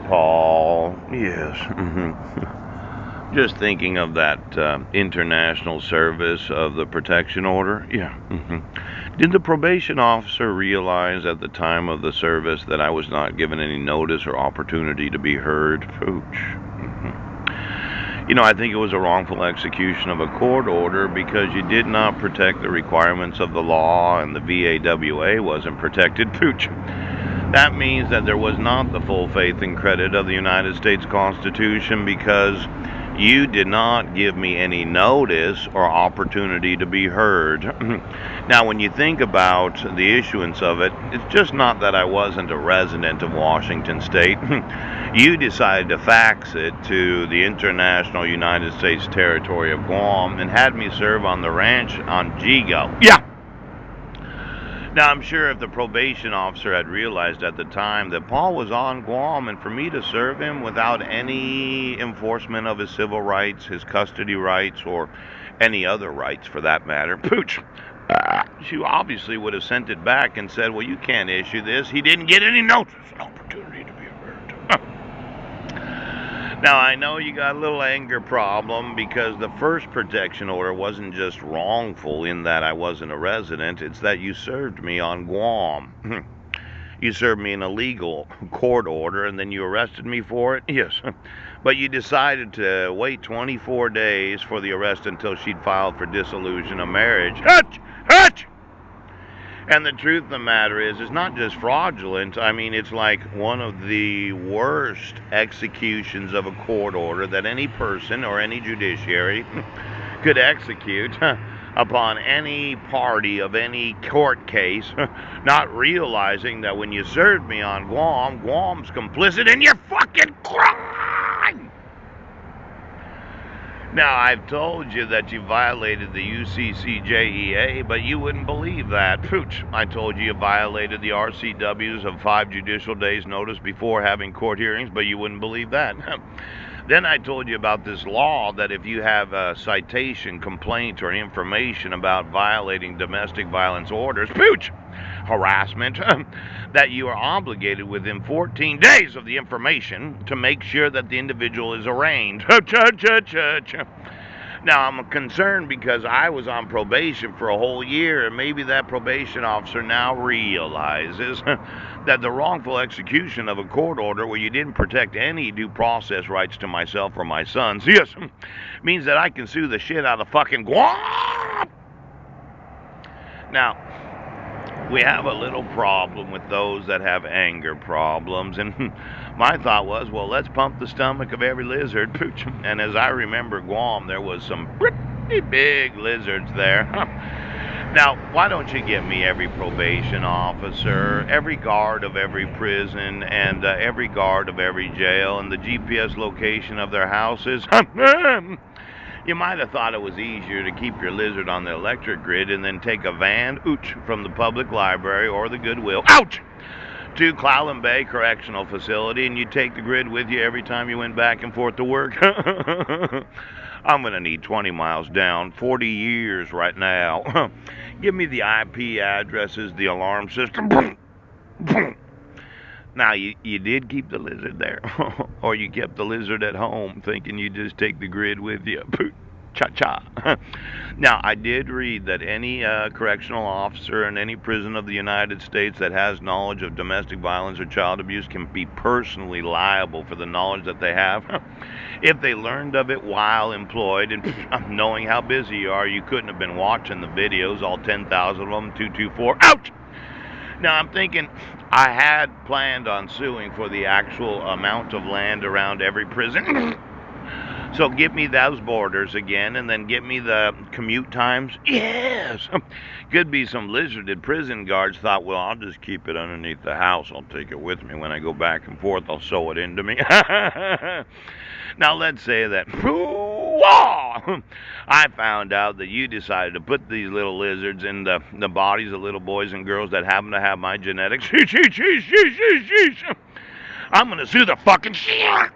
Paul. Yes. Just thinking of that international service of the protection order. Yeah. Did the probation officer realize at the time of the service that I was not given any notice or opportunity to be heard? Pooch. I think it was a wrongful execution of a court order because you did not protect the requirements of the law and the VAWA wasn't protected. Pooch. That means that there was not the full faith and credit of the United States Constitution because you did not give me any notice or opportunity to be heard. Now, when you think about the issuance of it, it's just not that I wasn't a resident of Washington State. You decided to fax it to the international United States territory of Guam and had me serve on the ranch on Jigo. Yeah. Now, I'm sure if the probation officer had realized at the time that Paul was on Guam and for me to serve him without any enforcement of his civil rights, his custody rights, or any other rights for that matter, pooch, she obviously would have sent it back and said, well, you can't issue this. He didn't get any notice or opportunity to be heard. Now, I know you got a little anger problem because the first protection order wasn't just wrongful in that I wasn't a resident, it's that you served me on Guam. You served me an illegal court order and then you arrested me for it? Yes. But you decided to wait 24 days for the arrest until she'd filed for dissolution of marriage. Hutch! Hutch! And the truth of the matter is, it's not just fraudulent. I mean, it's like one of the worst executions of a court order that any person or any judiciary could execute upon any party of any court case, not realizing that when you served me on Guam, Guam's complicit in your fucking crime. Now, I've told you that you violated the UCCJEA, but you wouldn't believe that. Pooch, I told you violated the RCWs of 5 judicial days notice before having court hearings, but you wouldn't believe that. Then I told you about this law that if you have a citation, complaint, or information about violating domestic violence orders, pooch, harassment, that you are obligated within 14 days of the information to make sure that the individual is arraigned. Now, I'm concerned because I was on probation for a whole year, and maybe that probation officer now realizes that the wrongful execution of a court order where you didn't protect any due process rights to myself or my sons, yes, means that I can sue the shit out of fucking Guam. Now, we have a little problem with those that have anger problems, and my thought was, well, let's pump the stomach of every lizard. Pooch. And as I remember Guam, there was some pretty big lizards there. Now, why don't you get me every probation officer, every guard of every prison, and every guard of every jail, and the GPS location of their houses? You might have thought it was easier to keep your lizard on the electric grid and then take a van, ouch, from the public library or the Goodwill, ouch, to Clallam Bay Correctional Facility, and you take the grid with you every time you went back and forth to work. I'm going to need 20 miles down, 40 years right now. Give me the IP addresses, the alarm system. Now, you did keep the lizard there, or you kept the lizard at home thinking you just take the grid with you. Cha-cha. Now, I did read that any correctional officer in any prison of the United States that has knowledge of domestic violence or child abuse can be personally liable for the knowledge that they have. If they learned of it while employed, and knowing how busy you are, you couldn't have been watching the videos, all 10,000 of them, 224, ouch! Now, I'm thinking I had planned on suing for the actual amount of land around every prison. So get me those borders again, and then get me the commute times. Yes! Could be some lizarded prison guards thought, well, I'll just keep it underneath the house. I'll take it with me. When I go back and forth, I'll sew it into me. Now, let's say that I found out that you decided to put these little lizards in the bodies of little boys and girls that happen to have my genetics. I'm going to sue the fucking shit